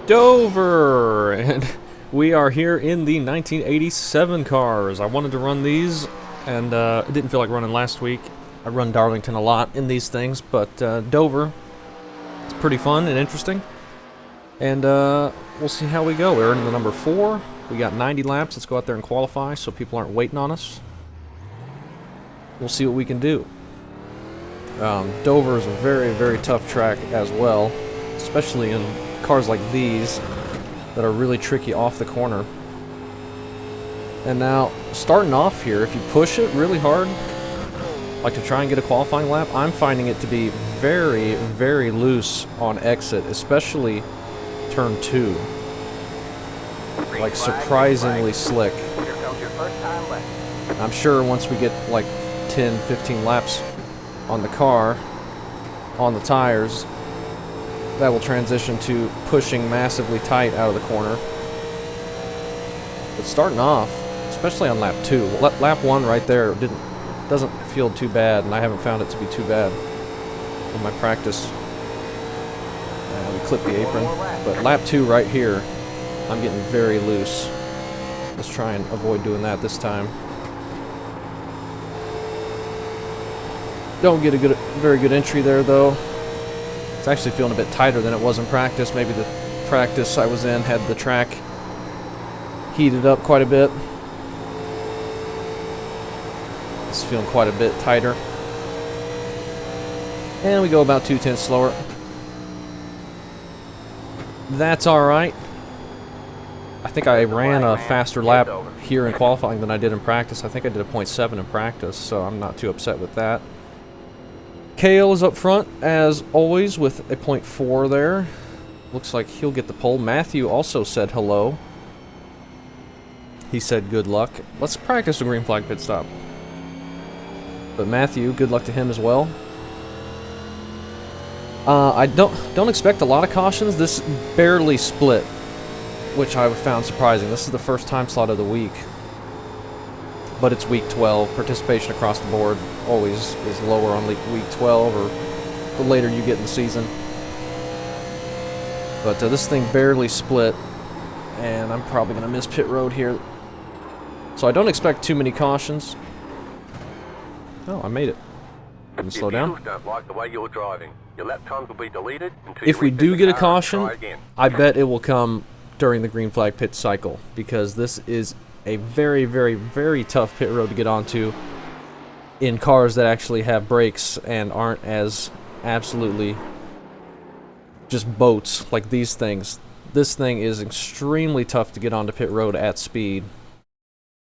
Dover! And we are here in the 1987 cars. I wanted to run these, and it didn't feel like running last week. I run Darlington a lot in these things, but Dover, it's pretty fun and interesting. And we'll see how we go. We're in the number 4. We got 90 laps. Let's go out there and qualify so people aren't waiting on us. We'll see what we can do. Dover is a very, very tough track as well, especially in cars like these that are really tricky off the corner. And now, starting off here, if you push it really hard, like to try and get a qualifying lap, I'm finding it to be very, very loose on exit, especially turn 2. Like surprisingly slick. I'm sure once we get like 10, 15 laps on the car, on the tires, that will transition to pushing massively tight out of the corner. But starting off, especially on lap 2, lap 1 right there doesn't feel too bad, and I haven't found it to be too bad in my practice. We clip the apron, but lap 2 right here, I'm getting very loose. Let's try and avoid doing that this time. Don't get a very good entry there though. It's actually feeling a bit tighter than it was in practice. Maybe the practice I was in had the track heated up quite a bit. It's feeling quite a bit tighter. And we go about 2/10 slower. That's alright. I think I ran a faster lap here in qualifying than I did in practice. I think I did a 0.7 in practice, so I'm not too upset with that. Kale is up front, as always, with a 0.4 there. Looks like he'll get the pole. Matthew also said hello. He said good luck. Let's practice a green flag pit stop. But Matthew, good luck to him as well. I don't expect a lot of cautions. This barely split, which I found surprising. This is the first time slot of the week. But it's week 12. Participation across the board always is lower on week 12 or the later you get in the season. But this thing barely split, and I'm probably going to miss pit road here. So I don't expect too many cautions. Oh, I made it. Can you slow down? Don't like the way you're driving. Your lap times will be deleted until if we do get a caution, I bet it will come during the green flag pit cycle, because this is a very, very, very tough pit road to get onto in cars that actually have brakes and aren't as absolutely just boats like these things. This thing is extremely tough to get onto pit road at speed.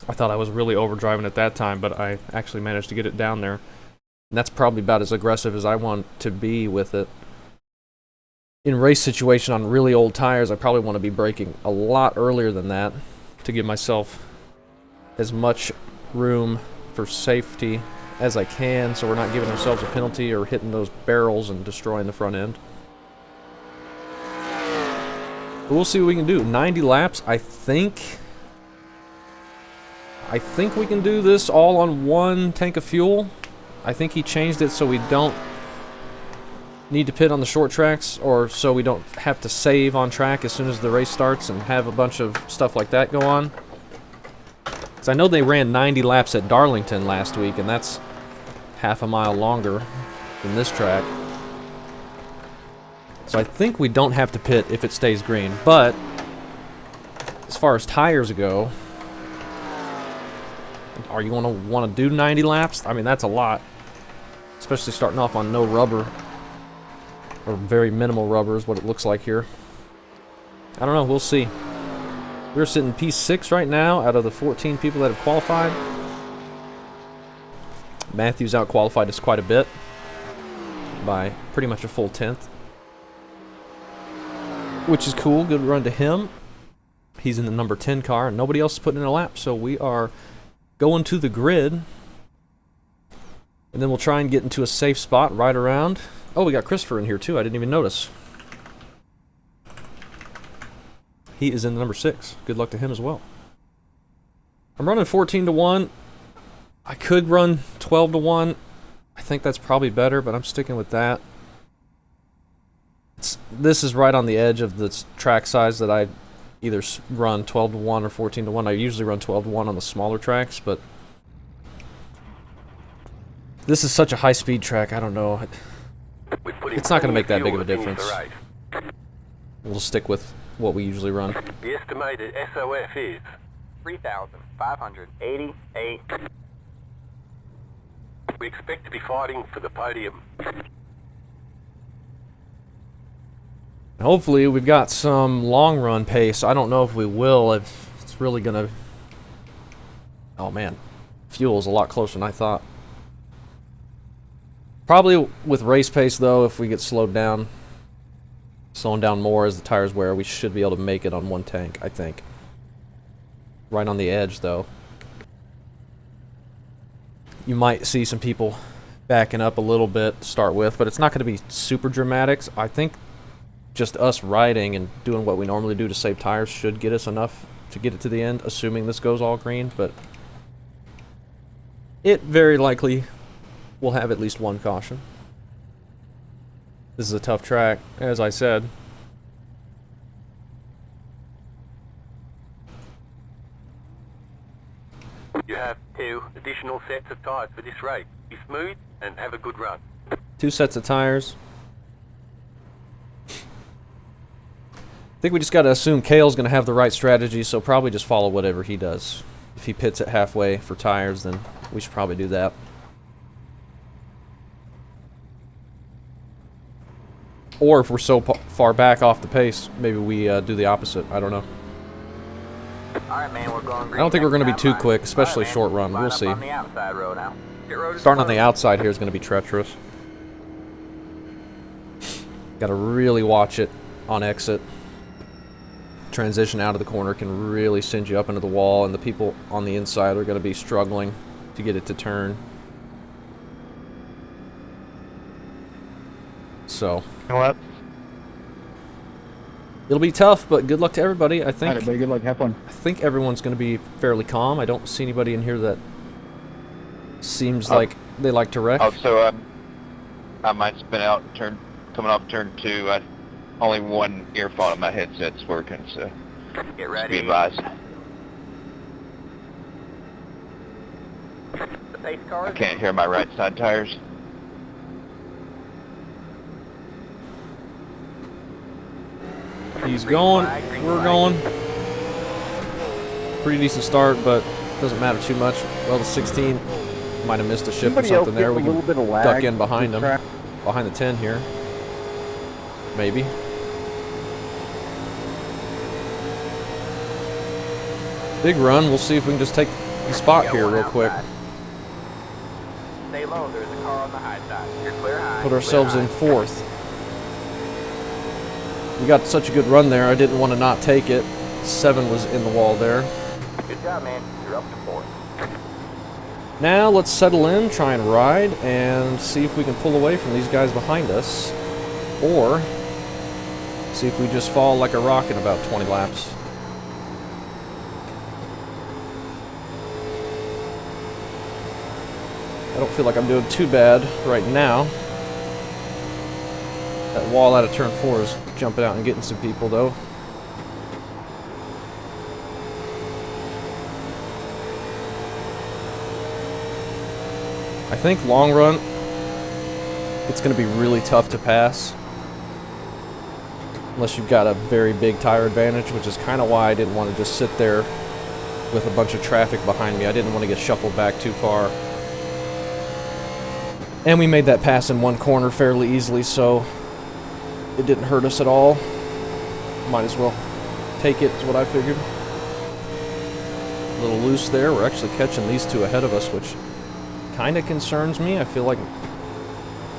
I thought I was really overdriving at that time, but I actually managed to get it down there. And that's probably about as aggressive as I want to be with it. In race situation on really old tires, I probably want to be braking a lot earlier than that to give myself as much room for safety as I can, so we're not giving ourselves a penalty or hitting those barrels and destroying the front end. But we'll see what we can do. 90 laps, I think we can do this all on one tank of fuel. I think he changed it so we don't need to pit on the short tracks, or so we don't have to save on track as soon as the race starts and have a bunch of stuff like that go on. Because I know they ran 90 laps at Darlington last week, and that's half a mile longer than this track. So I think we don't have to pit if it stays green. But as far as tires go, are you going to want to do 90 laps? I mean, that's a lot, especially starting off on no rubber. Or very minimal rubber is what it looks like here. I don't know, we'll see. We're sitting P6 right now out of the 14 people that have qualified. Matthew's out-qualified us quite a bit, by pretty much a full 10th. Which is cool, good run to him. He's in the number 10 car, and nobody else is putting in a lap, so we are going to the grid. And then we'll try and get into a safe spot right around. Oh, we got Christopher in here too. I didn't even notice. He is in the number 6. Good luck to him as well. I'm running 14-1. I could run 12-1. I think that's probably better, but I'm sticking with that. this is right on the edge of the track size that I either run 12 to 1 or 14 to 1. I usually run 12 to 1 on the smaller tracks, but this is such a high-speed track, I don't know. It's not going to make that big of a difference. We'll stick with what we usually run. The estimated SOF is 3,588. we expect to be fighting for the podium. Hopefully we've got some long run pace. I don't know if we will, if it's really gonna... Oh man, fuel's a lot closer than I thought. Probably with race pace though, if we get slowing down more as the tires wear, we should be able to make it on one tank, I think. Right on the edge though. You might see some people backing up a little bit to start with, but it's not going to be super dramatic. I think just us riding and doing what we normally do to save tires should get us enough to get it to the end, assuming this goes all green, but it very likely will have at least one caution. This is a tough track, as I said. You have 2 additional sets of tires for this race. Be smooth and have a good run. 2 sets of tires. I think we just got to assume Kale's going to have the right strategy, so probably just follow whatever he does. If he pits it halfway for tires, then we should probably do that. Or if we're so far back off the pace, maybe we do the opposite. I don't know. Alright, man, we're going green. I don't think we're going to be too quick, especially short run. We'll see. Starting on the outside here is going to be treacherous. Got to really watch it on exit. Transition out of the corner can really send you up into the wall, and the people on the inside are going to be struggling to get it to turn. So, You know what? it'll be tough, but good luck to everybody. I think. Alright, buddy, good luck. Have fun. I think everyone's going to be fairly calm. I don't see anybody in here that seems like they like to wreck. Also, I might spin out and coming off turn 2. Only one earphone on my headset's working, so Get be ready. advised. The pace car. I can't hear my right side tires. He's going. We're going. Pretty decent start, but doesn't matter too much. Well, the 16 might have missed a shift or something there. We can duck in behind him, behind the 10 here. Maybe. Big run. We'll see if we can just take the spot here real quick. Stay low. There's a car on the high side. You're clear high. Put ourselves in 4th. We got such a good run there, I didn't want to not take it. 7 was in the wall there. Good job, man. You're up to 4th. Now let's settle in, try and ride, and see if we can pull away from these guys behind us. Or see if we just fall like a rock in about 20 laps. I don't feel like I'm doing too bad right now. That wall out of turn 4 is jumping out and getting some people, though. I think long run, it's going to be really tough to pass. Unless you've got a very big tire advantage, which is kind of why I didn't want to just sit there with a bunch of traffic behind me. I didn't want to get shuffled back too far. And we made that pass in one corner fairly easily, so it didn't hurt us at all. Might as well take it, is what I figured. A little loose there. We're actually catching these 2 ahead of us, which kind of concerns me. I feel like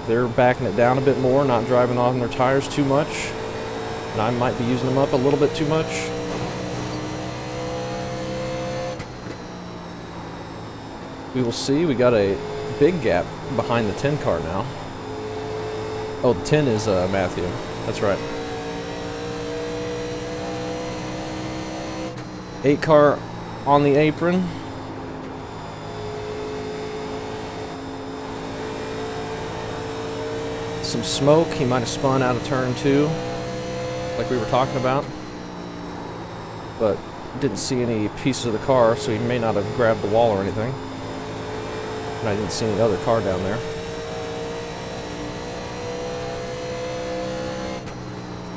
they're backing it down a bit more, not driving on their tires too much. And I might be using them up a little bit too much. We will see. We got a big gap behind the 10 car now. Oh, the 10 is Matthew. That's right. 8 car on the apron. Some smoke. He might have spun out of turn 2. like we were talking about. But didn't see any pieces of the car, so he may not have grabbed the wall or anything. And I didn't see any other car down there.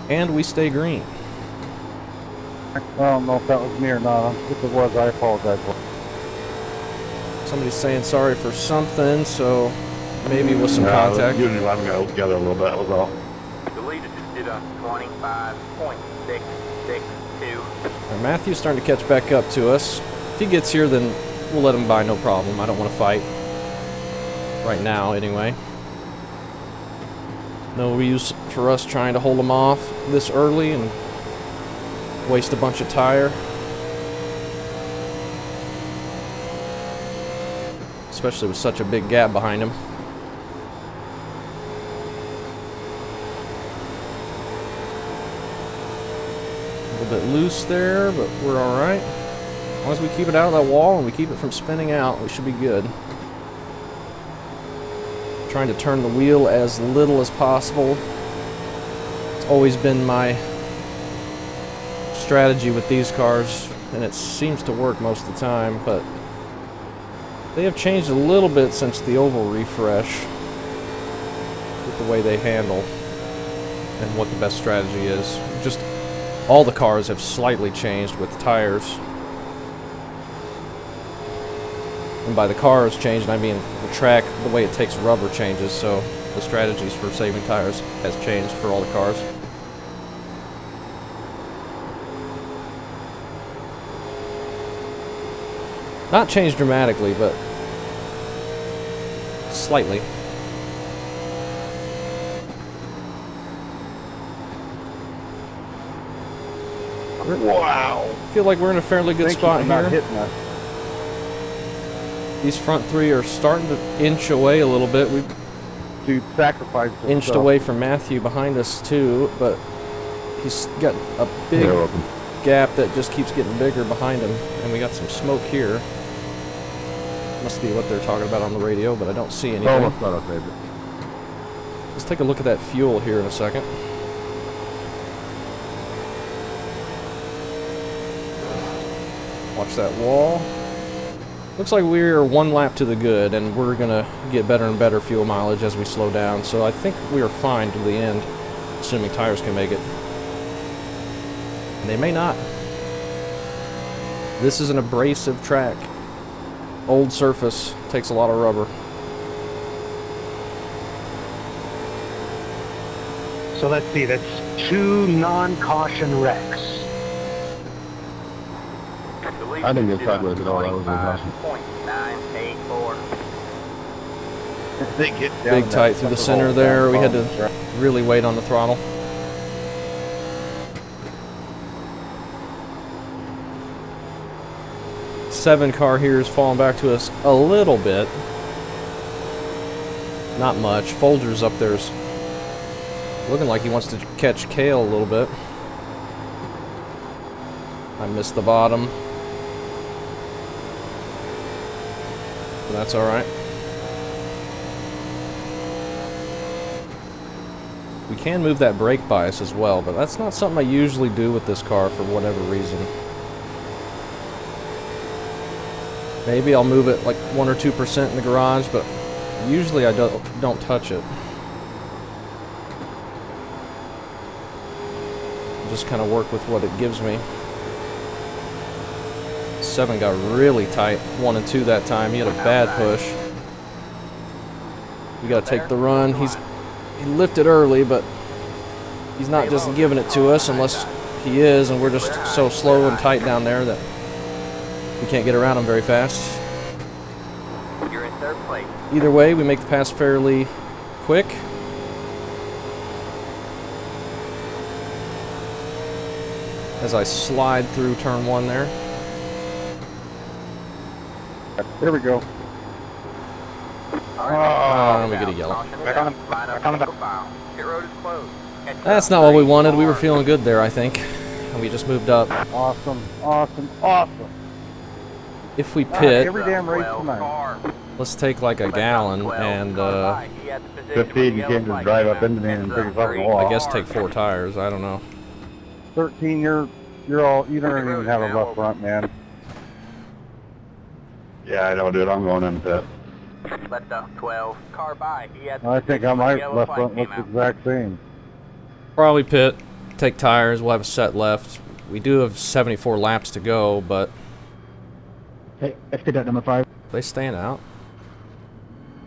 And we stay green. I don't know if that was me or not. If it was, I apologize. Somebody's saying sorry for something, so maybe with some contact. You and I got together a little bit, that was all. The leader just did a 25.662. And Matthew's starting to catch back up to us. If he gets here, then we'll let him by, no problem. I don't want to fight. Right now, anyway. No use for us trying to hold him off this early and waste a bunch of tire. Especially with such a big gap behind him. A little bit loose there, but we're alright. As long as we keep it out of that wall and we keep it from spinning out, we should be good. Trying to turn the wheel as little as possible. It's always been my strategy with these cars, and it seems to work most of the time, but they have changed a little bit since the oval refresh with the way they handle and what the best strategy is. Just all the cars have slightly changed with tires. And by the cars changed, I mean the track, the way it takes rubber changes, so the strategies for saving tires has changed for all the cars. Not changed dramatically, but slightly. Wow. I feel like we're in a fairly good spot not here. hitting us. These front three are starting to inch away a little bit. We've Dude, sacrifice inched away from Matthew behind us too, but he's got a big gap that just keeps getting bigger behind him, and we got some smoke here. Must be what they're talking about on the radio, but I don't see anything. Almost not our favorite. Let's take a look at that fuel here in a second. Watch that wall. Looks like we're one lap to the good, and we're gonna get better and better fuel mileage as we slow down, so I think we are fine to the end, assuming tires can make it. And they may not. This is an abrasive track. Old surface, takes a lot of rubber. So let's see, that's 2 non-caution wrecks. I didn't get sideways at all. That was awesome. 25.984. They get Big tight through the center there. We had to really wait on the throttle. Seven car here is falling back to us a little bit. Not much. Folger's up there's looking like he wants to catch Kale a little bit. I missed the bottom. But that's alright. We can move that brake bias as well, but that's not something I usually do with this car for whatever reason. Maybe I'll move it like 1 or 2% in the garage, but usually I don't touch it. Just kind of work with what it gives me. 7 got really tight, 1 and 2 that time. He had a bad push. We got to take the run. He lifted early, but he's not just giving it to us unless he is, and we're just so slow and tight down there that we can't get around him very fast. You're in third place. Either way, we make the pass fairly quick. As I slide through turn 1 there. There we go. We get a yellow. Back on the Pit road is closed. That's not what we wanted. We were feeling good there, I think. And we just moved up. Awesome, awesome, awesome. If we pit, Every damn race tonight. let's take like a gallon and 15, you can't just drive up into me and take a fucking wall. I guess take 4 tires. I don't know. 13, you're all, you don't even have a left front, man. Yeah, I know, dude. I'm going in pit. Let the 12. Car by. He had I think I might yellow left flag front came looks out. the exact same. Probably pit, take tires. We'll have a set left. We do have 74 laps to go, but Hey, let's get that number 5. they staying out.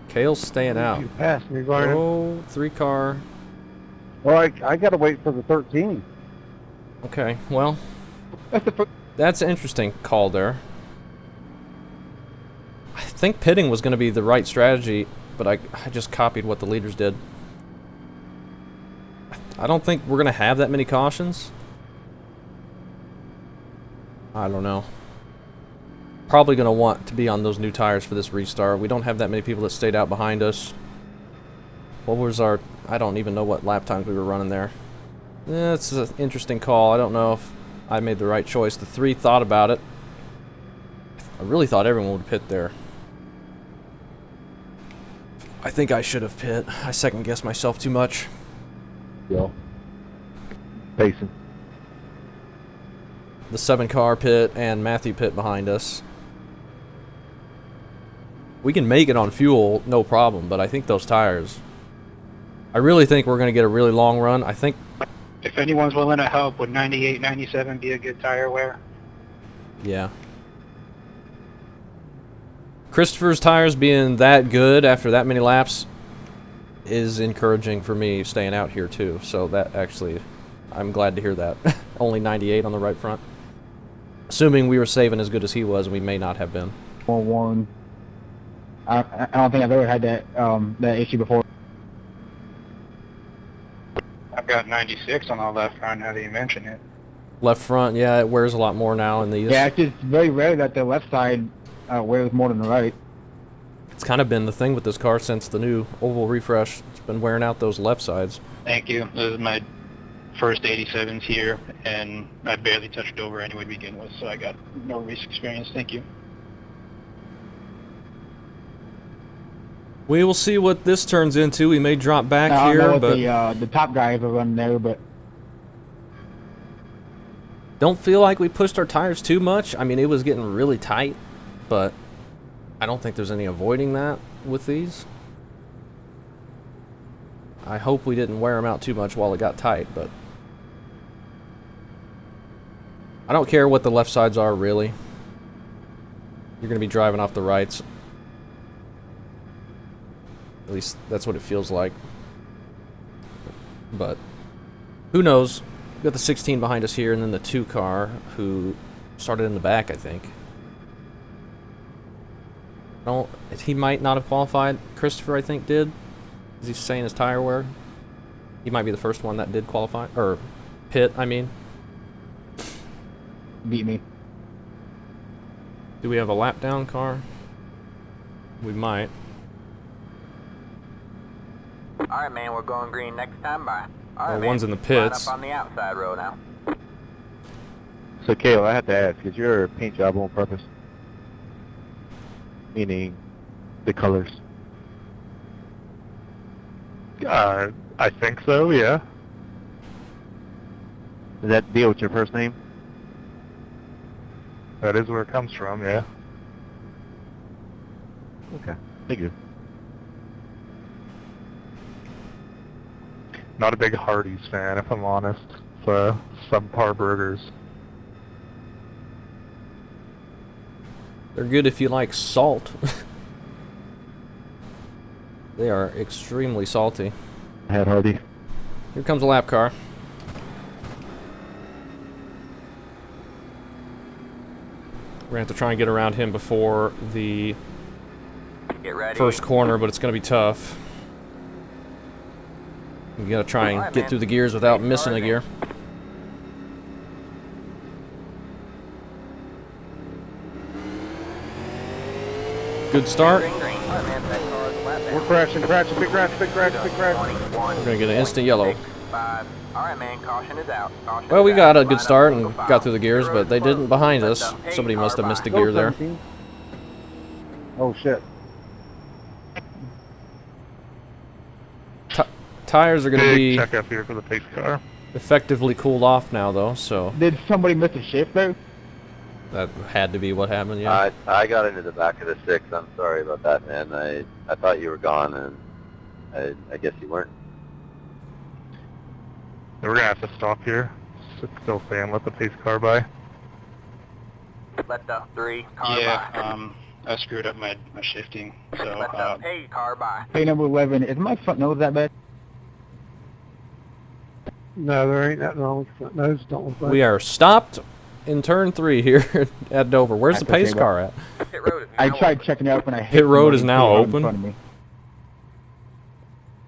Kale's staying out. You passed me, Gordon. Oh, 3-car. Well, I gotta wait for the 13. Okay, well, That's the first. that's an interesting call there. I think pitting was going to be the right strategy, but I just copied what the leaders did. I don't think we're going to have that many cautions. I don't know. Probably going to want to be on those new tires for this restart. We don't have that many people that stayed out behind us. What was our... I don't even know what lap times we were running there. That's an interesting call. I don't know if I made the right choice. The 3 thought about it. I really thought everyone would pit there. I think I should have pit. I second-guessed myself too much. Yo. Pacing. The 7-car pit and Matthew pit behind us. We can make it on fuel, no problem, but I think those tires... I really think we're going to get a really long run. I think... If anyone's willing to help, would 98, 97 be a good tire wear? Yeah. Christopher's tires being that good after that many laps is encouraging for me staying out here too. So that actually, I'm glad to hear that. Only 98 on the right front. Assuming we were saving as good as he was, we may not have been. 4-1. I don't think I've ever had that issue before. I've got 96 on the left front, now that you mention it. Left front, yeah, it wears a lot more now in these. Yeah, it's just very rare that the left side wears more than the right. It's kind of been the thing with this car since the new oval refresh. It's been wearing out those left sides. Thank you. This is my first 87s here, and I barely touched over anyway to begin with, so I got no race experience. Thank you. We will see what this turns into. We may drop back I don't here, know but what the top guys are running there, but don't feel like we pushed our tires too much. I mean, it was getting really tight, but I don't think there's any avoiding that with these. I hope we didn't wear them out too much while it got tight, but I don't care what the left sides are, really. You're going to be driving off the rights. At least that's what it feels like. But who knows? We've got the 16 behind us here, and then the 2 car who started in the back, I think. No, he might not have qualified. Christopher, I think, did. Is he saying his tire wear? He might be the first one that did qualify. Or pit, I mean. beat me. Do we have a lap down car? We might. Alright, man, we're going green next time by. Well, Alright, man, one's in the line pits. up on the outside row now. So, Kale, I have to ask, is your paint job on purpose? Meaning the colors? I think so, yeah. Does that deal with your first name? That is where it comes from, yeah. Okay, thank you. Not a big Hardee's fan, if I'm honest. It's subpar burgers. They're good if you like salt. They are extremely salty. I had Hardy. Here comes a lap car. We're going to have to try and get around him before the Get ready. first corner, but it's going to be tough. We got to try and Alright, get man. through the gears without Great missing a start, gear. Good start. Green, green. Alright, man, that car is left We're down. crashing, big crash, big crash, big crash. 21, We're going to get an instant yellow. 5. Alright, man, caution is out. Caution Well, is we out. got a Line good up start single and file. got through the gears, Pit but road they is didn't closed. behind Let us. the Somebody must have missed a car gear Go, there. 17. Oh shit. Tires are going to Big be... check up here for the pace car. effectively cooled off now, though, so Did somebody miss a shift though? that had to be what happened, yeah. I got into the back of the 6. I'm sorry about that, man. I thought you were gone, and I guess you weren't. We're gonna have to stop here. Still saying let the pace car by. Let the 3 car by. Yeah, I screwed up my shifting, so, Let the 8 car by. Hey, number 11, is my front nose that bad? No, there ain't nothing wrong with the front nose. Don't look like We are stopped in turn 3 here at Dover. Where's the pace car at? Pit road is I now tried open. checking out when I hit Pit road is somebody now pulled out in open? front of me.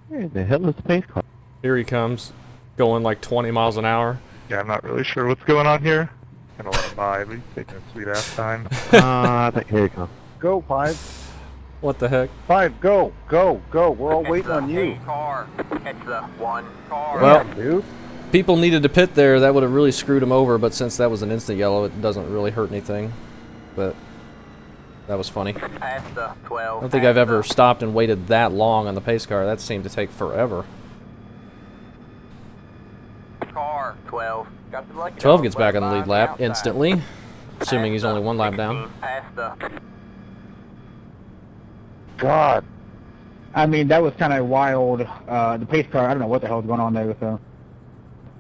Where the hell is the pace car? Here he comes, going like 20 miles an hour. Yeah, I'm not really sure what's going on here. Kinda let him by, but he's taking a sweet ass time. I think here he comes. go, 5. What the heck? 5, go, go, go. We're all Catch waiting the on you. 8 car. Catch the 1 car. Well- Damn, dude. People needed to pit there. That would have really screwed him over, but since that was an instant yellow, it doesn't really hurt anything. But that was funny. Pass the 12. I don't think I've ever stopped and waited that long on the pace car. That seemed to take forever. Car 12. Got the lucky 12 dog gets back on the left lead by lap outside. instantly, assuming he's Pass only the 1 lap 16. down. Pass the God. I mean, that was kind of wild. The pace car, I don't know what the hell's going on there. So,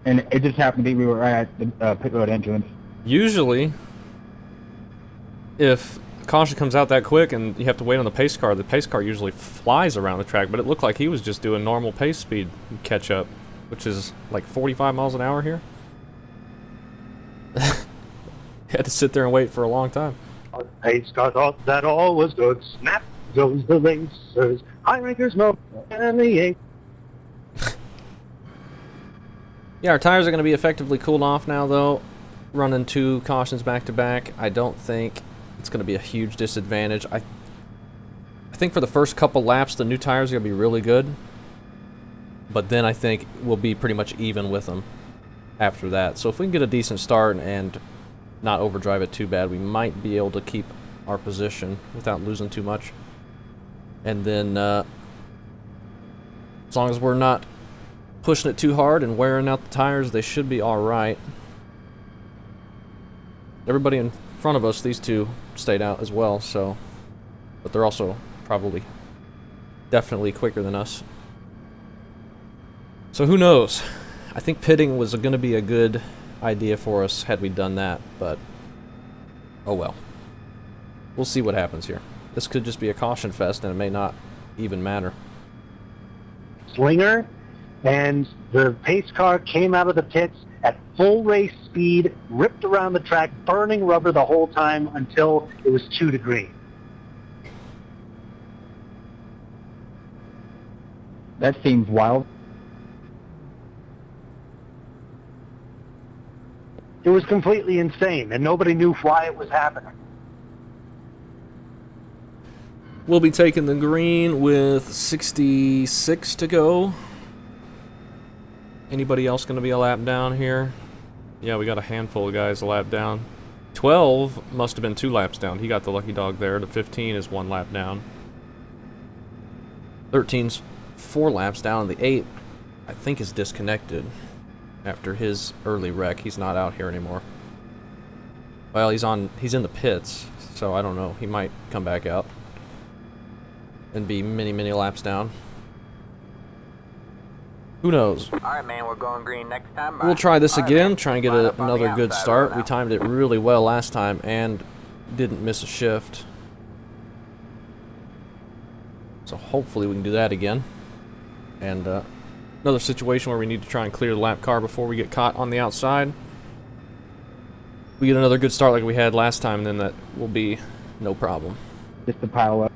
and it just happened to be we were right at the pit road entrance. Usually, if caution comes out that quick and you have to wait on the pace car usually flies around the track, but it looked like he was just doing normal pace speed catch up, which is like 45 miles an hour here. Had to sit there and wait for a long time. Pace car thought that all was good. Snap goes the racers. High rankers no and the 8. Yeah, our tires are going to be effectively cooled off now, though. Running 2 cautions back to back, I don't think it's going to be a huge disadvantage. I think for the first couple laps, the new tires are going to be really good. But then I think we'll be pretty much even with them after that. So if we can get a decent start and not overdrive it too bad, we might be able to keep our position without losing too much. And then, as long as we're not pushing it too hard and wearing out the tires, they should be alright. Everybody in front of us, these 2 stayed out as well, so... But they're also probably definitely quicker than us. So who knows? I think pitting was going to be a good idea for us had we done that, but... Oh well. We'll see what happens here. This could just be a caution fest, and it may not even matter. Slinger, and the pace car came out of the pits at full race speed, ripped around the track, burning rubber the whole time until it was 2 to green. That seems wild. It was completely insane, and nobody knew why it was happening. We'll be taking the green with 66 to go. Anybody else going to be a lap down here? Yeah, we got a handful of guys a lap down. 12 must have been 2 laps down. He got the lucky dog there. The 15 is 1 lap down. 13's 4 laps down. The 8, I think, is disconnected after his early wreck. He's not out here anymore. Well, he's in the pits, so I don't know. He might come back out and be many laps down. Who knows? Alright, man, we're going green next time. We'll try this Alright, again, man. try and get Line up on the another good outside start. road We now. timed it really well last time and didn't miss a shift. So hopefully we can do that again. And another situation where we need to try and clear the lap car before we get caught on the outside. We get another good start like we had last time, and then that will be no problem. Just to pile up.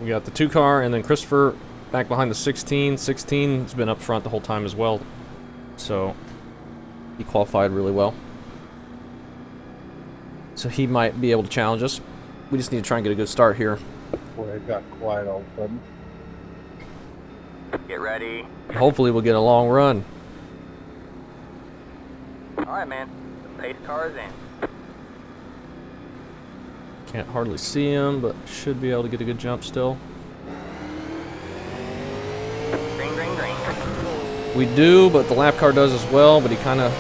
We got the 2 car, and then Christopher back behind the 16. 16's been up front the whole time as well, so he qualified really well. So he might be able to challenge us. We just need to try and get a good start here. Boy, it got quiet all of a sudden. Get ready. Hopefully we'll get a long run. Alright, man. The pace car is in. Can't hardly see him, but should be able to get a good jump still. Green, green, green. We do, but the lap car does as well, but he kind of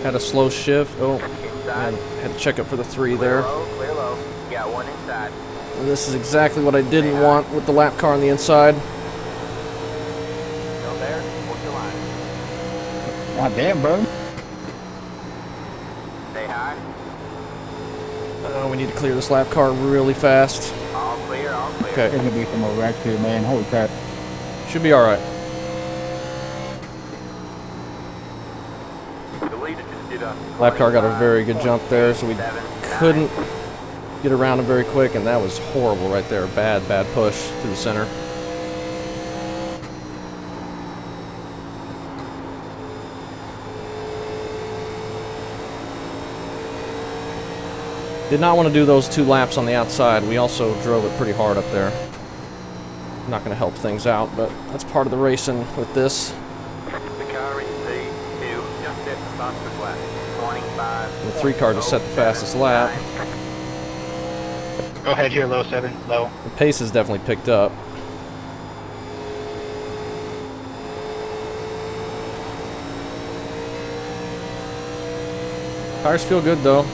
had a slow shift. Oh, Inside. and had to check up for the 3 Clear there. low, clear low. Got one inside. And this is exactly what I didn't want with the lap car on the inside. Still there? Hold your line. God damn, bro. Stay high. We need to clear this lap car really fast. All clear, all clear. Okay, There's gonna be some more wrecks here, man. Holy crap. should be all right. The leader just did a Lap car got a very good jump there, so we 7, couldn't get around him very quick, and that was horrible right there. Bad, bad push through the center. Did not want to do those 2 laps on the outside. We also drove it pretty hard up there. Not going to help things out, but that's part of the racing with this. The car in P2 just set the fastest lap. 25. The 3 car just set the fastest lap. Go ahead here, low 7, low. The pace has definitely picked up. Tires feel good though.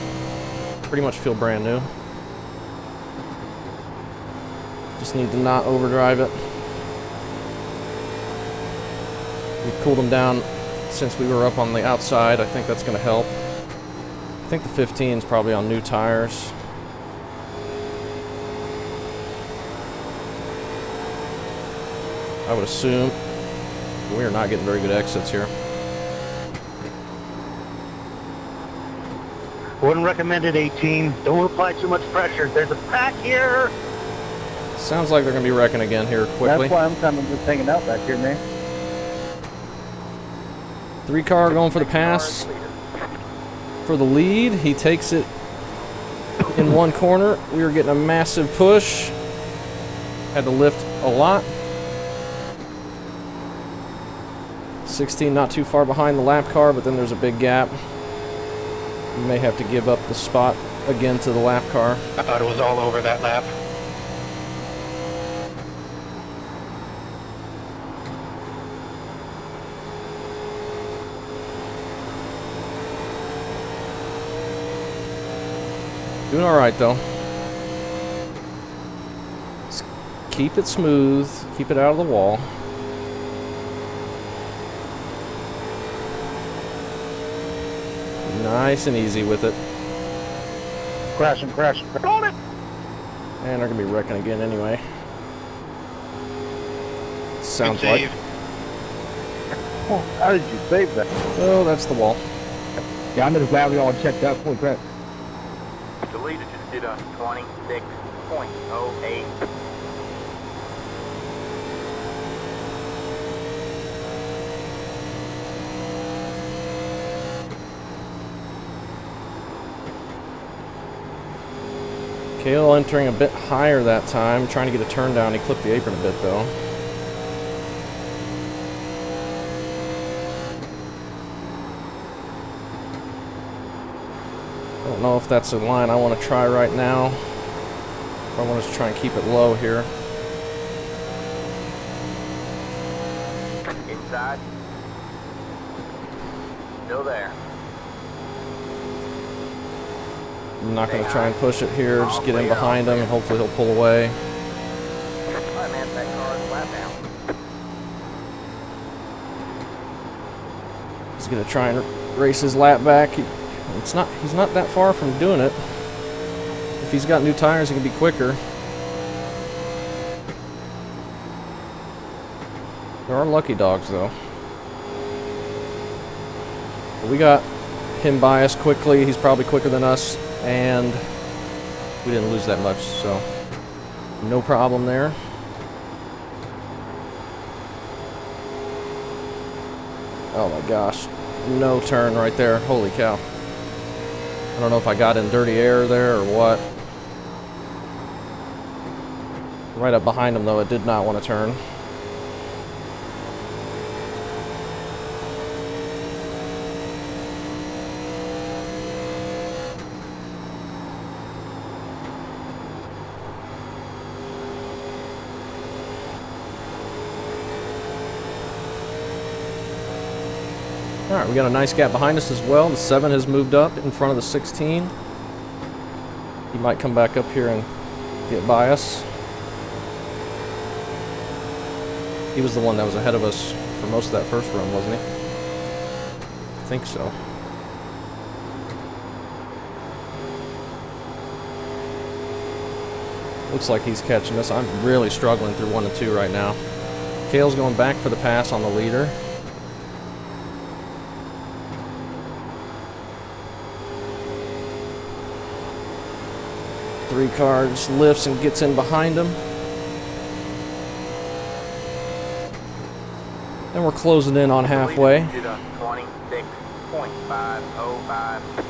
Pretty much feel brand new. Just need to not overdrive it. We've cooled them down since we were up on the outside. I think that's going to help. I think the 15 is probably on new tires. I would assume. We are not getting very good exits here. Wouldn't recommend it, 18. Don't apply too much pressure. There's a pack here. Sounds like they're going to be wrecking again here quickly. That's why I'm kind of just hanging out back here, man. 3 car going for the pass. For the lead, he takes it in one corner. We were getting a massive push. Had to lift a lot. 16 not too far behind the lap car, but then there's a big gap. You may have to give up the spot again to the lap car. I thought it was all over that lap. Doing all right though. Just keep it smooth. Keep it out of the wall. Nice and easy with it. Crashing. Hold it! And they're gonna be wrecking again anyway. Sounds Good like. save. Oh, how did you save that? Oh, that's the wall. Yeah, I'm just glad we all checked up. Holy crap. The leader just did a 26.08. Kale entering a bit higher that time, trying to get a turn down. He clipped the apron a bit though. I don't know if that's a line I want to try right now. I want to try and keep it low here. Inside. Still there. I'm not going to try and push it here. Just get in behind him and hopefully he'll pull away. Alright, man, that car is lap down. He's going to try and race his lap back. He's not that far from doing it. If he's got new tires, he can be quicker. There are lucky dogs, though. But we got him by us quickly. He's probably quicker than us, and we didn't lose that much, so no problem there. Oh my gosh. No turn right there. Holy cow. I don't know if I got in dirty air there or what. Right up behind him, though, it did not want to turn. Alright, we got a nice gap behind us as well. The 7 has moved up in front of the 16. He might come back up here and get by us. He was the one that was ahead of us for most of that first run, wasn't he? I think so. Looks like he's catching us. I'm really struggling through 1 and 2 right now. Kale's going back for the pass on the leader. Three cars lifts and gets in behind him. And we're closing in on halfway. 26.505.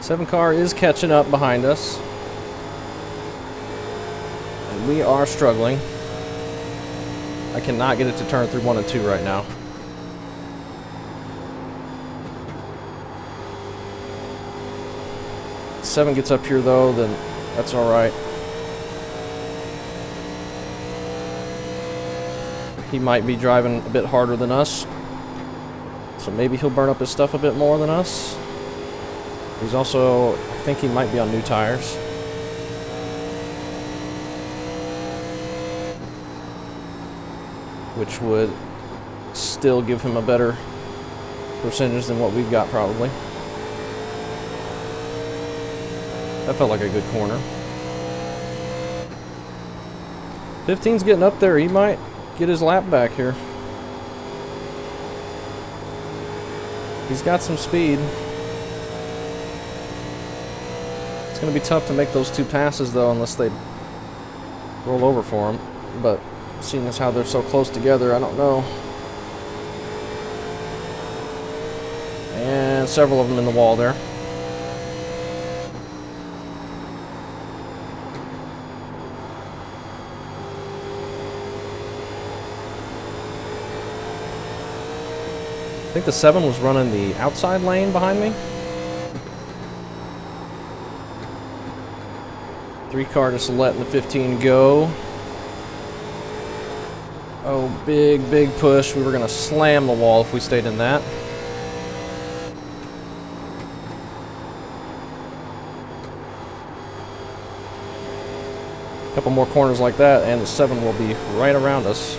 Seven car is catching up behind us. And we are struggling. I cannot get it to turn through 1 and 2 right now. If 7 gets up here though, then that's alright. He might be driving a bit harder than us. So maybe he'll burn up his stuff a bit more than us. He's also, I think he might be on new tires. Which would still give him a better percentage than what we've got probably. That felt like a good corner. 15's getting up there. He might get his lap back here. He's got some speed. It's going to be tough to make those 2 passes though unless they roll over for him. But seeing as how they're so close together, I don't know. And several of them in the wall there. I think the 7 was running the outside lane behind me. 3 car just letting the 15 go. Oh, big push. We were going to slam the wall if we stayed in that. A couple more corners like that and the 7 will be right around us.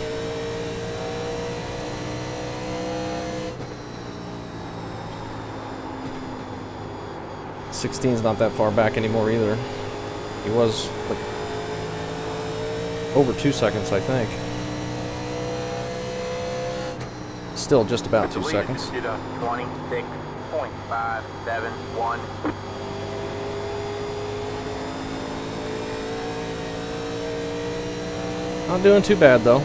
.16's not that far back anymore either. He was like over 2 seconds, I think. Still just about 2 seconds. 26.571. Not doing too bad though.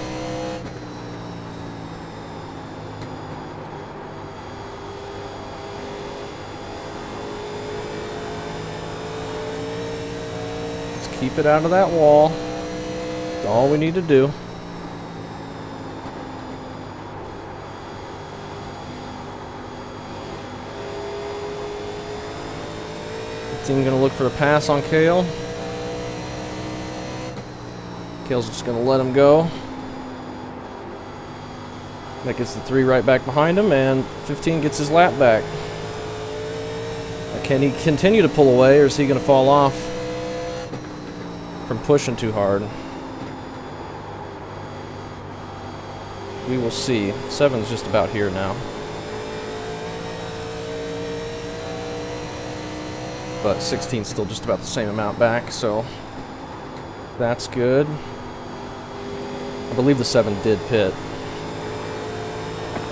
Keep it out of that wall. That's all we need to do. Team gonna look for the pass on Kale. Kale's just gonna let him go. That gets the 3 right back behind him, and 15 gets his lap back. Now, can he continue to pull away, or is he gonna fall off from pushing too hard? We will see. 7's just about here now. But 16's still just about the same amount back, so that's good. I believe the 7 did pit.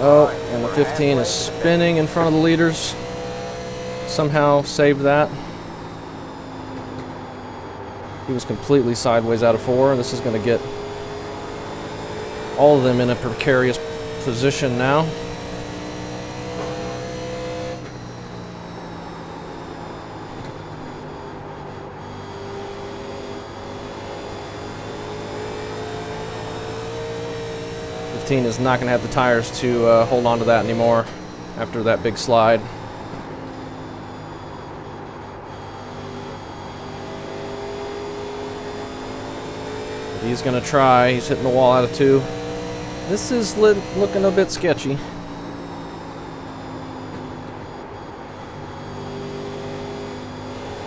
Oh, and the 15 is spinning in front of the leaders. Somehow saved that. He was completely sideways out of 4. This is going to get all of them in a precarious position now. 15 is not going to have the tires to hold on to that anymore after that big slide. But he's going to try. He's hitting the wall out of 2. This is looking a bit sketchy.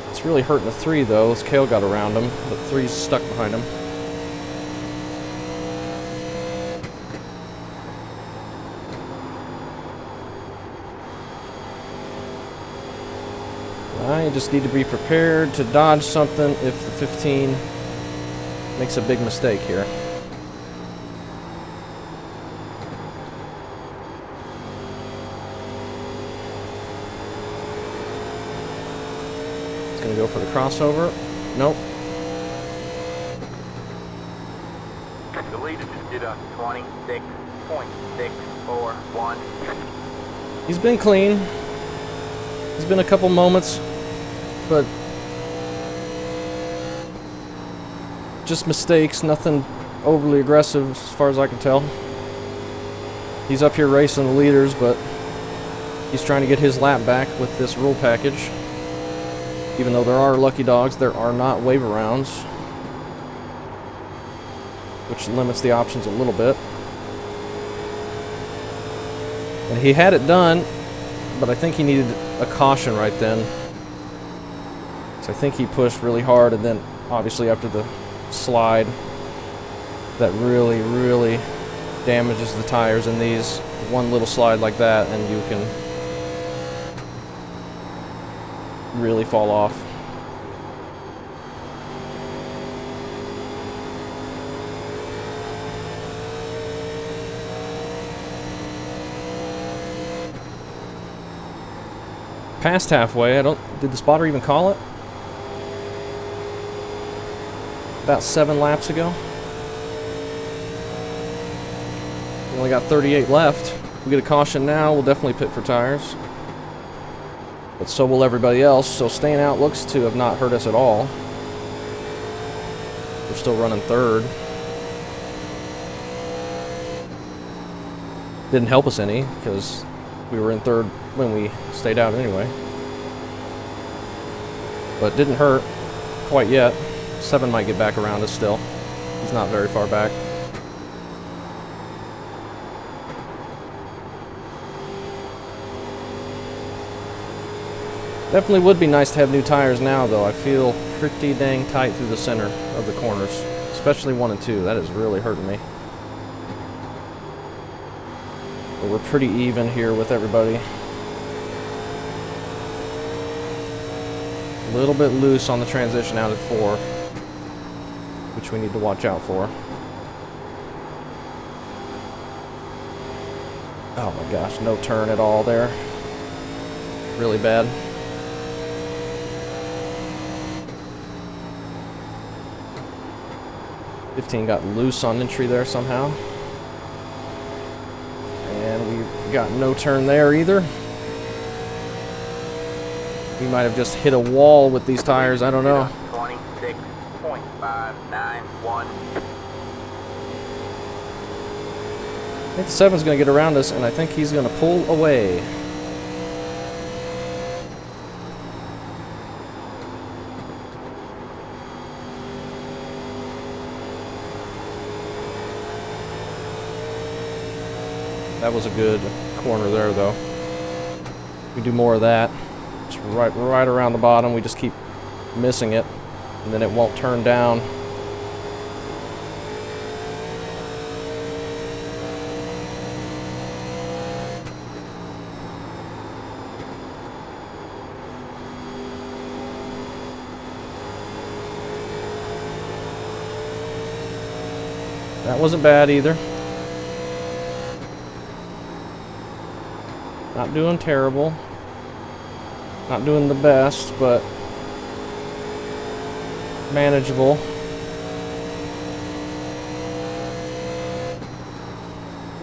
It's really hurting the 3 though. His Kale got around him, but 3's stuck behind him. You just need to be prepared to dodge something if the 15 makes a big mistake here. It's going to go for the crossover. Nope. The leader just did a 26.641. He's been clean. There's been a couple moments, but just mistakes, nothing overly aggressive as far as I can tell. He's up here racing the leaders, but he's trying to get his lap back with this rule package. Even though there are lucky dogs, there are not wave arounds, which limits the options a little bit. And he had it done, but I think he needed a caution right then. So I think he pushed really hard, and then obviously after the slide, that really, really damages the tires in these. One little slide like that, and you can really fall off. Past halfway. Did the spotter even call it? About 7 laps ago. We only got 38 left. If we get a caution now, we'll definitely pit for tires. But so will everybody else, so staying out looks to have not hurt us at all. We're still running 3rd. Didn't help us any, because we were in 3rd when we stayed out anyway. But didn't hurt quite yet. 7 might get back around us still. He's not very far back. Definitely would be nice to have new tires now, though. I feel pretty dang tight through the center of the corners, especially 1 and 2. That is really hurting me. But we're pretty even here with everybody. A little bit loose on the transition out at 4, which we need to watch out for. Oh my gosh, no turn at all there. Really bad. $15 got loose on entry there somehow. And we've got no turn there either. We might have just hit a wall with these tires, I don't know. 26.591. I think the 7's going to get around us, and I think he's going to pull away. That was a good corner there, though. We do more of that. Just right around the bottom. We just keep missing it, and then it won't turn down. That wasn't bad either. Not doing terrible. Not doing the best, but manageable.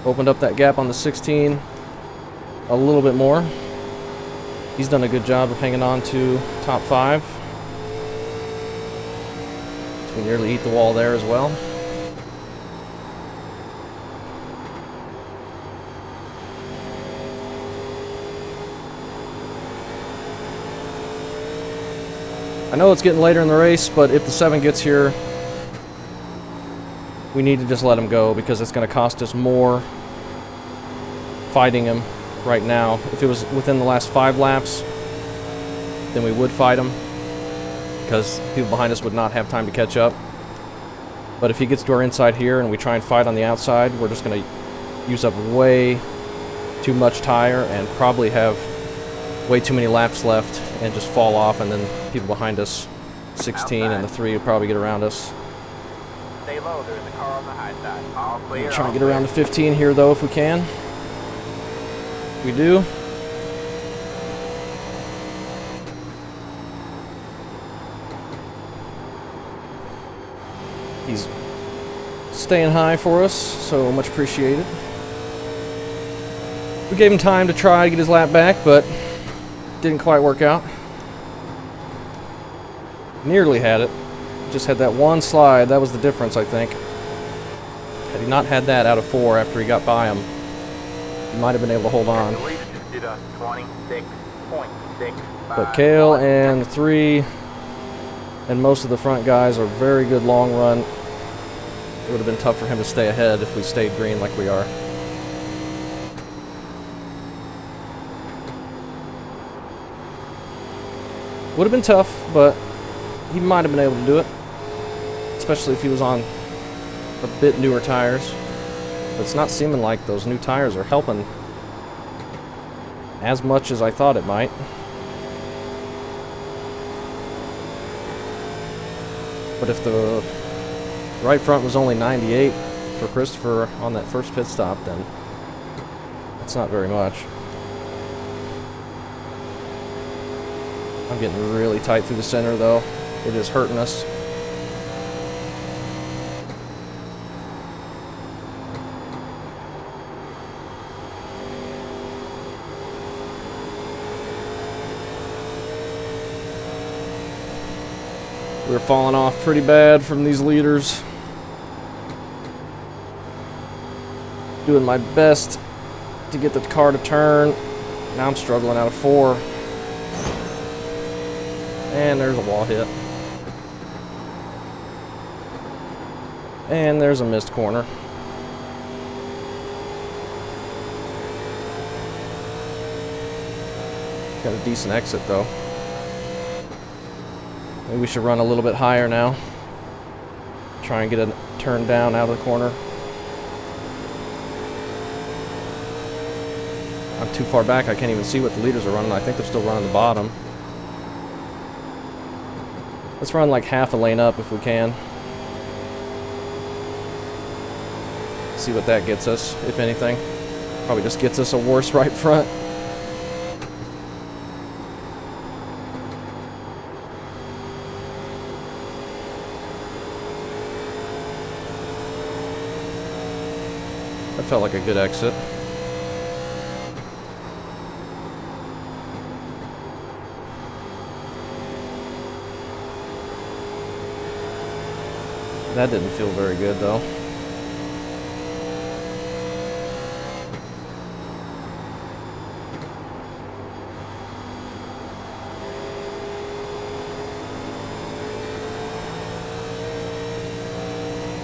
Opened up that gap on the 16 a little bit more. He's done a good job of hanging on to top 5. So we nearly eat the wall there as well. I know it's getting later in the race, but if the 7 gets here, we need to just let him go because it's going to cost us more fighting him right now. If it was within the last 5 laps, then we would fight him because people behind us would not have time to catch up. But if he gets to our inside here and we try and fight on the outside, we're just going to use up way too much tire and probably have way too many laps left and just fall off, and then people behind us, 16 outside. And the 3 would probably get around us. Stay low, there's a car on the high side. All clear. We'll try and get around to 15 here though if we can. We do. He's staying high for us, so much appreciated. We gave him time to try to get his lap back, but didn't quite work out. Nearly had it. Just had that one slide. That was the difference, I think. Had he not had that out of 4 after he got by him, he might have been able to hold on. But Kale and the 3 and most of the front guys are very good long run. It would have been tough for him to stay ahead if we stayed green like we are. Would have been tough, but he might have been able to do it. Especially if he was on a bit newer tires. But it's not seeming like those new tires are helping as much as I thought it might. But if the right front was only 98 for Christopher on that first pit stop, then that's not very much. I'm getting really tight through the center though. It is hurting us. We're falling off pretty bad from these leaders. Doing my best to get the car to turn. Now I'm struggling out of 4. And there's a wall hit. And there's a missed corner. Got a decent exit though. Maybe we should run a little bit higher now. Try and get a turn down out of the corner. I'm too far back, I can't even see what the leaders are running. I think they're still running the bottom. Let's run like half a lane up if we can. See what that gets us, if anything. Probably just gets us a worse right front. That felt like a good exit. That didn't feel very good though.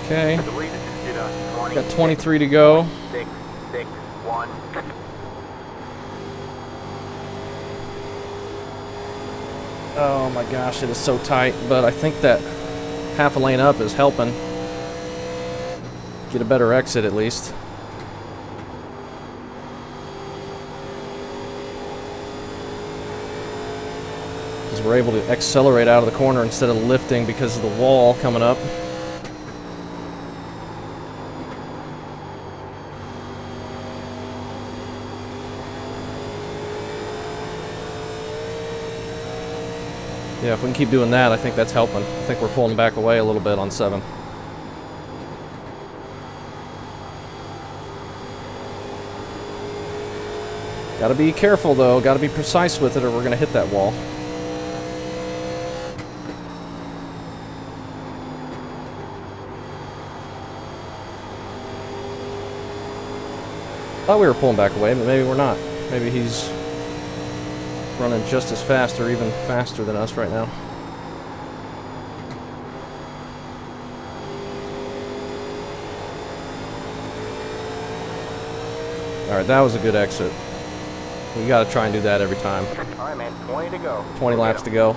Okay. Got 23 to go. 6, 6, 1. Oh my gosh, it is so tight, but I think that half a lane up is helping. Get a better exit at least. Because we're able to accelerate out of the corner instead of lifting because of the wall coming up. Yeah, if we can keep doing that, I think that's helping. I think we're pulling back away a little bit on 7. Gotta be careful though, gotta be precise with it or we're gonna hit that wall. Thought we were pulling back away, but maybe we're not. Maybe he's running just as fast or even faster than us right now. Alright, that was a good exit. We gotta try and do that every time. Alright, man, 20 to go. 20 laps to go.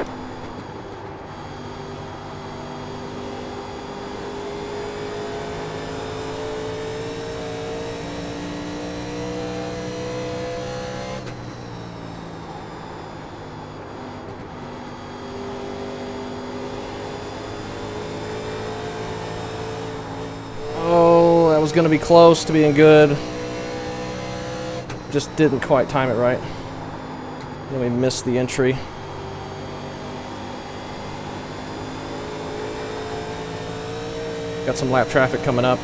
Oh, that was gonna be close to being good. Just didn't quite time it right. Then we missed the entry. Got some lap traffic coming up.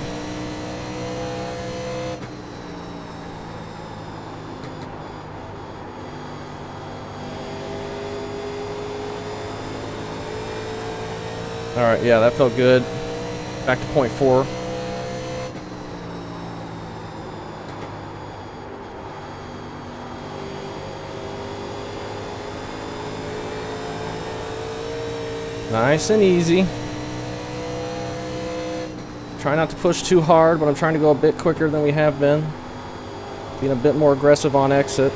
Alright, yeah, that felt good. Back to point 4. Nice and easy. Try not to push too hard, but I'm trying to go a bit quicker than we have been. Being a bit more aggressive on exit.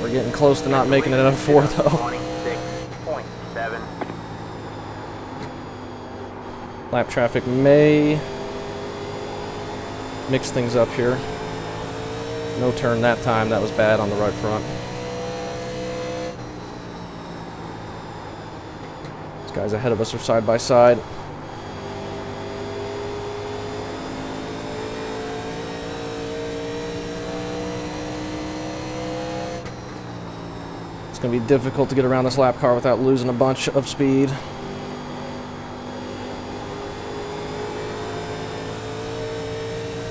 We're getting close to not making it up 4 though. 26.7. Lap traffic may mix things up here. No turn that time, that was bad on the right front. Guys ahead of us are side by side. It's going to be difficult to get around this lap car without losing a bunch of speed.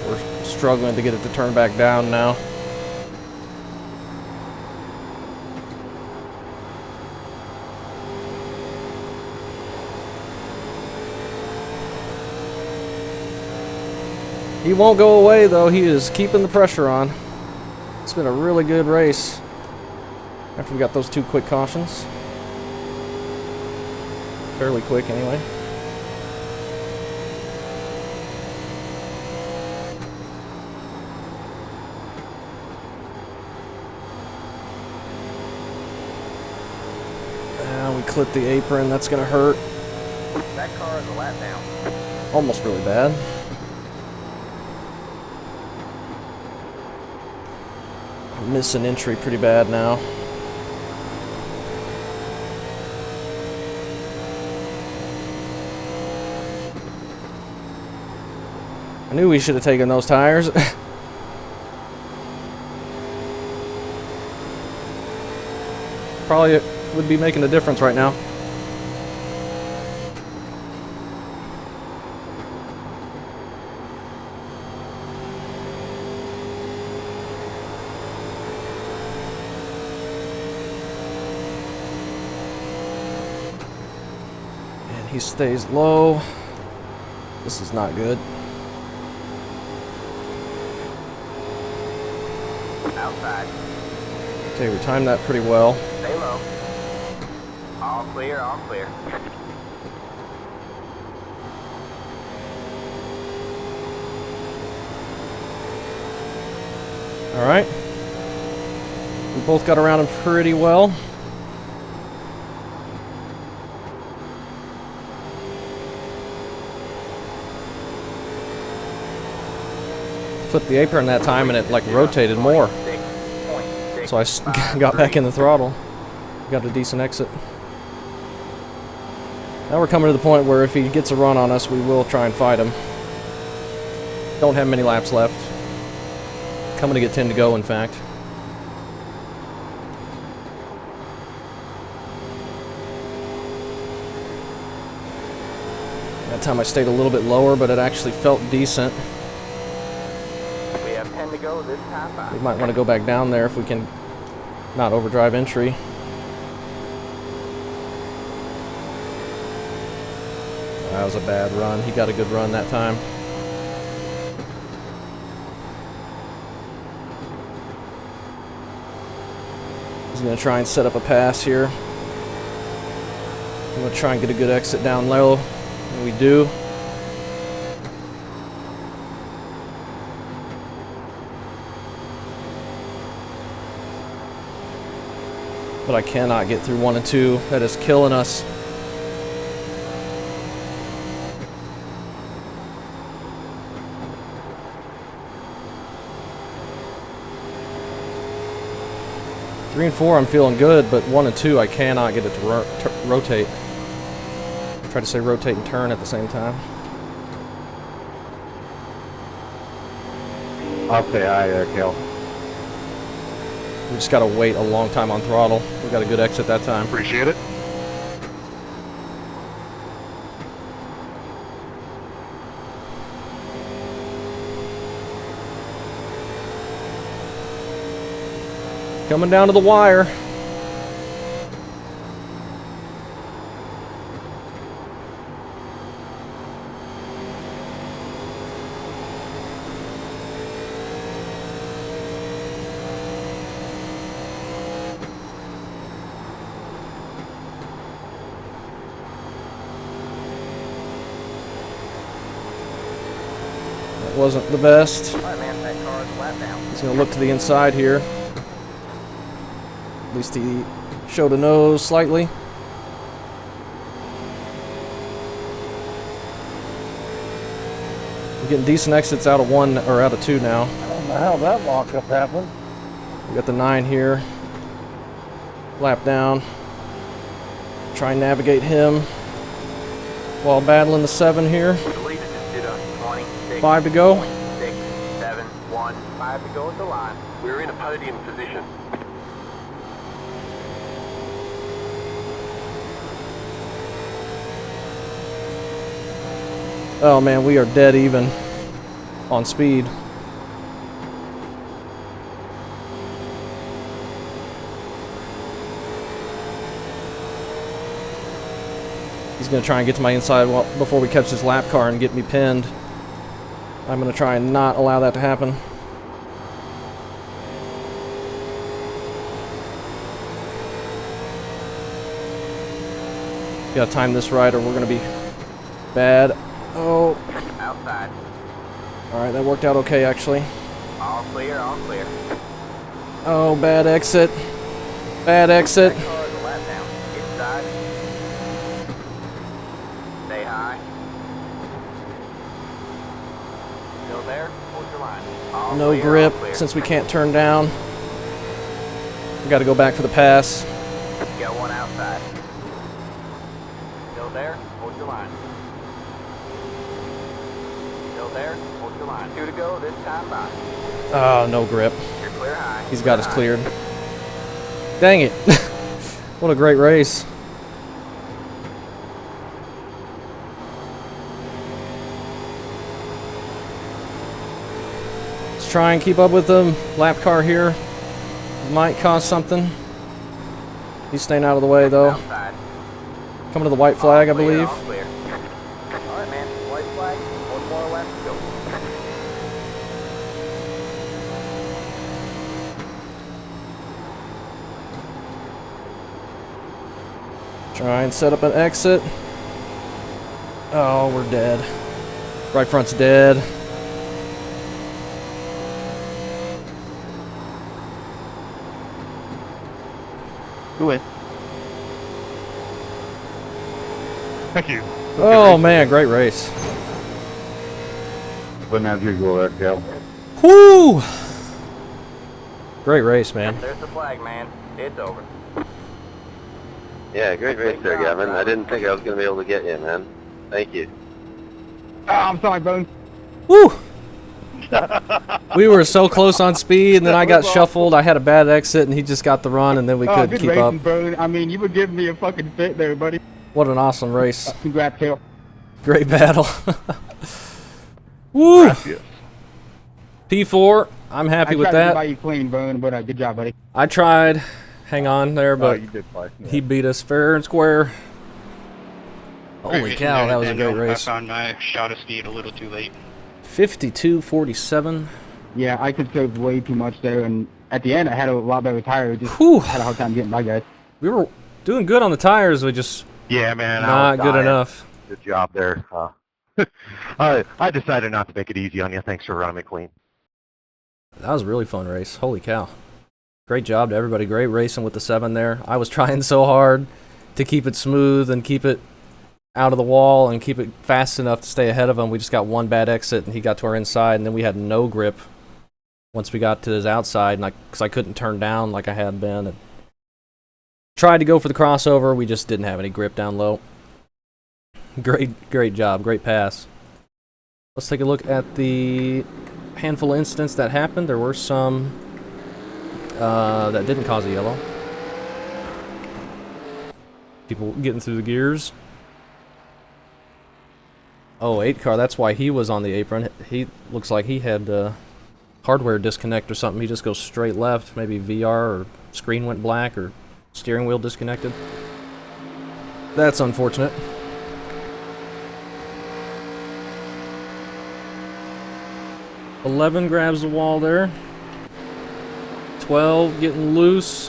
We're struggling to get it to turn back down now. He won't go away though, he is keeping the pressure on. It's been a really good race. After we got those 2 quick cautions. Fairly quick anyway. We clipped the apron, that's gonna hurt. That car is a lap down. Almost really bad. Miss an entry pretty bad now. I knew we should have taken those tires. Probably would be making a difference right now. He stays low. This is not good. Outside. Okay, we timed that pretty well. Stay low. All clear, all clear. Alright. We both got around him pretty well. Flipped the apron that time and it like rotated more. So I got back in the throttle. Got a decent exit. Now we're coming to the point where if he gets a run on us, we will try and fight him. Don't have many laps left. Coming to get 10 to go, in fact. That time I stayed a little bit lower, but it actually felt decent. We have 10 to go this half. We might want to go back down there if we can not overdrive entry. That was a bad run. He got a good run that time. He's going to try and set up a pass here. I'm going to try and get a good exit down low. And we do. But I cannot get through 1 and 2. That is killing us. Three and 4, I'm feeling good, but 1 and 2, I cannot get it to rotate. Try to say rotate and turn at the same time. I'll say aye there, Kel. We just gotta wait a long time on throttle. We got a good exit that time. Appreciate it. Coming down to the wire. That wasn't the best. Alright, man, that car is a lap down. He's gonna look to the inside here. At least he showed a nose slightly. We're getting decent exits out of 1 or out of 2 now. I don't know how that lockup happened. We got the 9 here. Lap down. Try and navigate him while battling the 7 here. The leader just did a 26. 5 to go. 6, 7, 1, 5 to go at the line. We're in a podium position. Oh man, we are dead even on speed. He's going to try and get to my inside before we catch this lap car and get me pinned. I'm going to try and not allow that to happen. Gotta time this right or we're going to be bad. Oh. Outside. Alright, that worked out okay actually. All clear, all clear. Oh, bad exit. Bad exit. That car is a lap down. Inside. Stay high. Still there? Hold your line. All No clear, grip all clear. since we can't turn down. We got to go back for the pass. Got one outside. Still there? Hold your line. Still there? Hold your line. 2 to go this time by. Oh, no grip. You're clear high. He's got us cleared. Dang it. What a great race. Let's try and keep up with them. Lap car here might cause something. He's staying out of the way though. Outside. Coming to the white flag, I believe. All clear. All right, man. White flag. 1 more lap to go. Try and set up an exit. Oh, we're dead. Right front's dead. Who win? Thank you. Oh man, great race. Wouldn't have usual there, Kel. Whoo! Great race, man. There's the flag, man. It's over. Yeah, great race there, Gavin. I didn't think I was going to be able to get you, man. Thank you. Oh, I'm sorry, Boone. Woo! We were so close on speed, and then I got shuffled. I had a bad exit, and he just got the run, and then we couldn't good keep racing, up. Boone. I mean, you were giving me a fucking fit there, buddy. What an awesome race. Congrats, Kel. Great battle. Woo! Gracias. P4, I'm happy with I tried to that. buy you clean, Boone, but good job, buddy. I tried. Hang on there, Oh, but you did play. Yeah. he beat us fair and square. Great Holy racing cow, there, that was a Daniel. great race. I found my shot of speed a little too late. 52-47. Yeah, I conserved way too much there, and at the end, I had a lot better tires. Just Whew. had a hard time getting by, guys. We were doing good on the tires, we just Yeah, man. I not was good dying. enough. Good job there. I decided not to make it easy on you. Thanks for running me clean. That was a really fun race. Holy cow. Great job to everybody. Great racing with the 7 there. I was trying so hard to keep it smooth and keep it out of the wall and keep it fast enough to stay ahead of him. We just got one bad exit, and he got to our inside, and then we had no grip once we got to his outside, and because I couldn't turn down like I had been. And tried to go for the crossover. We just didn't have any grip down low. Great job. Great pass. Let's take a look at the handful of incidents that happened. There were some that didn't cause a yellow. People getting through the gears. Oh, 8 car, that's why he was on the apron. He looks like he had hardware disconnect or something. He just goes straight left. Maybe VR or screen went black or steering wheel disconnected. That's unfortunate. "11 grabs the wall there. 12 getting loose.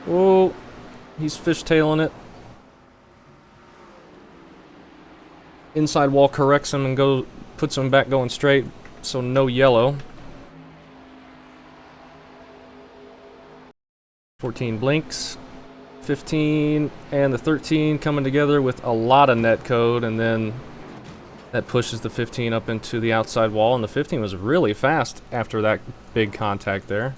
Whoa, he's fishtailing it. Inside wall corrects him and puts him back going straight, so no yellow. 14 blinks. 15 and the 13 coming together with a lot of net code, and then that pushes the 15 up into the outside wall, and the 15 was really fast after that big contact there.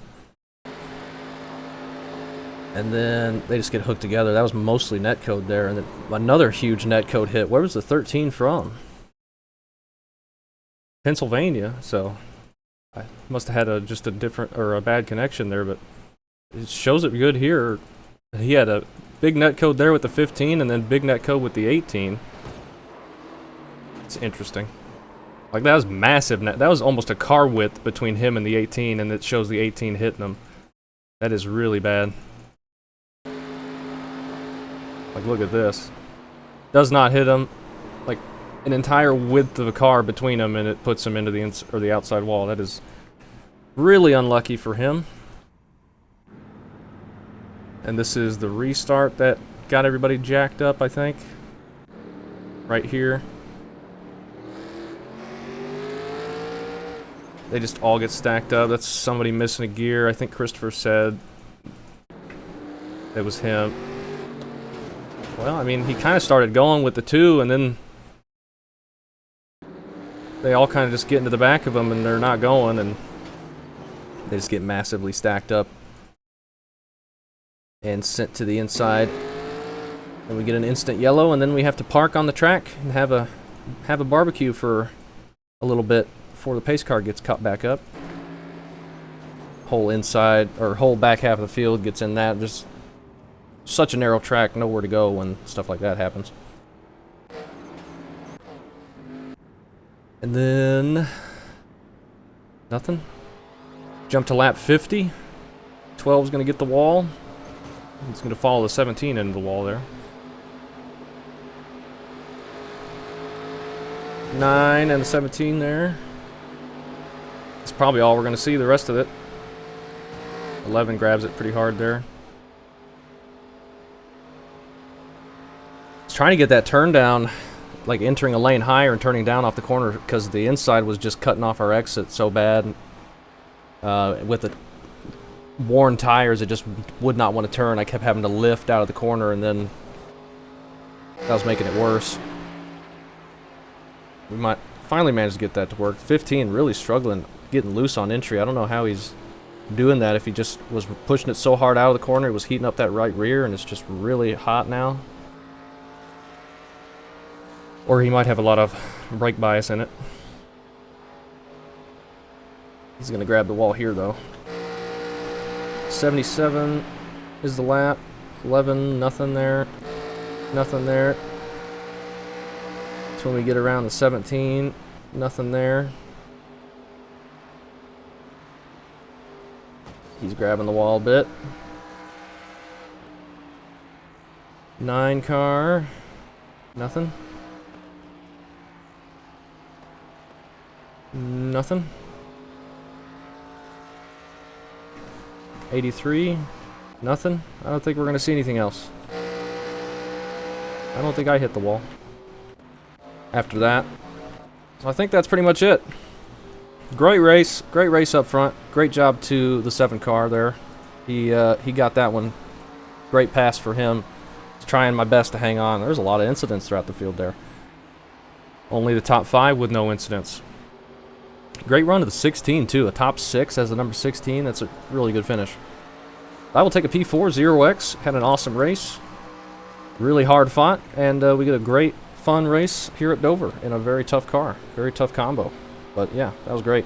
And then they just get hooked together. That was mostly net code there, and then another huge net code hit. Where was the 13 from? Pennsylvania, so I must have had just a different or a bad connection there, but it shows it good here. He had a big net code there with the 15, and then big net code with the 18. It's interesting. Like, that was massive net. That was almost a car width between him and the 18, and it shows the 18 hitting him. That is really bad. Like, look at this. Does not hit him. Like, an entire width of a car between them, and it puts him into the outside wall. That is really unlucky for him. And this is the restart that got everybody jacked up, I think. Right here. They just all get stacked up. That's somebody missing a gear. I think Christopher said it was him. Well, I mean, he kind of started going with the 2, and then they all kind of just get into the back of him, and they're not going, and they just get massively stacked up and sent to the inside. And we get an instant yellow, and then we have to park on the track and have a barbecue for a little bit before the pace car gets caught back up. Whole inside, or whole back half of the field gets in that. Just such a narrow track, nowhere to go when stuff like that happens. And then nothing. Jump to lap 50. 12's gonna get the wall. He's gonna follow the 17 into the wall there. 9 and the 17 there. That's probably all we're gonna see the rest of it. 11 grabs it pretty hard there. He's trying to get that turn down, like entering a lane higher and turning down off the corner, because the inside was just cutting off our exit so bad. With the worn tires, it just would not want to turn. I kept having to lift out of the corner, and then that was making it worse. We might finally manage to get that to work. 15 really struggling, getting loose on entry. I don't know how he's doing that. If he just was pushing it so hard out of the corner, it was heating up that right rear, and it's just really hot now. Or he might have a lot of brake bias in it. He's going to grab the wall here, though. 77 is the lap. 11, nothing there. Nothing there. That's when we get around the 17. Nothing there. He's grabbing the wall a bit. 9 car. Nothing. Nothing. 83. Nothing. I don't think we're going to see anything else. I don't think I hit the wall after that. So I think that's pretty much it. Great race up front. Great job to the 7 car there. He got that one. Great pass for him. Trying my best to hang on. There's a lot of incidents throughout the field there. Only the top 5 with no incidents. Great run to the 16 too. A top 6 as the number 16. That's a really good finish. I will take a P4 0X. Had an awesome race. Really hard fought, and we get a great fun race here at Dover in a very tough car. Very tough combo. But yeah, that was great.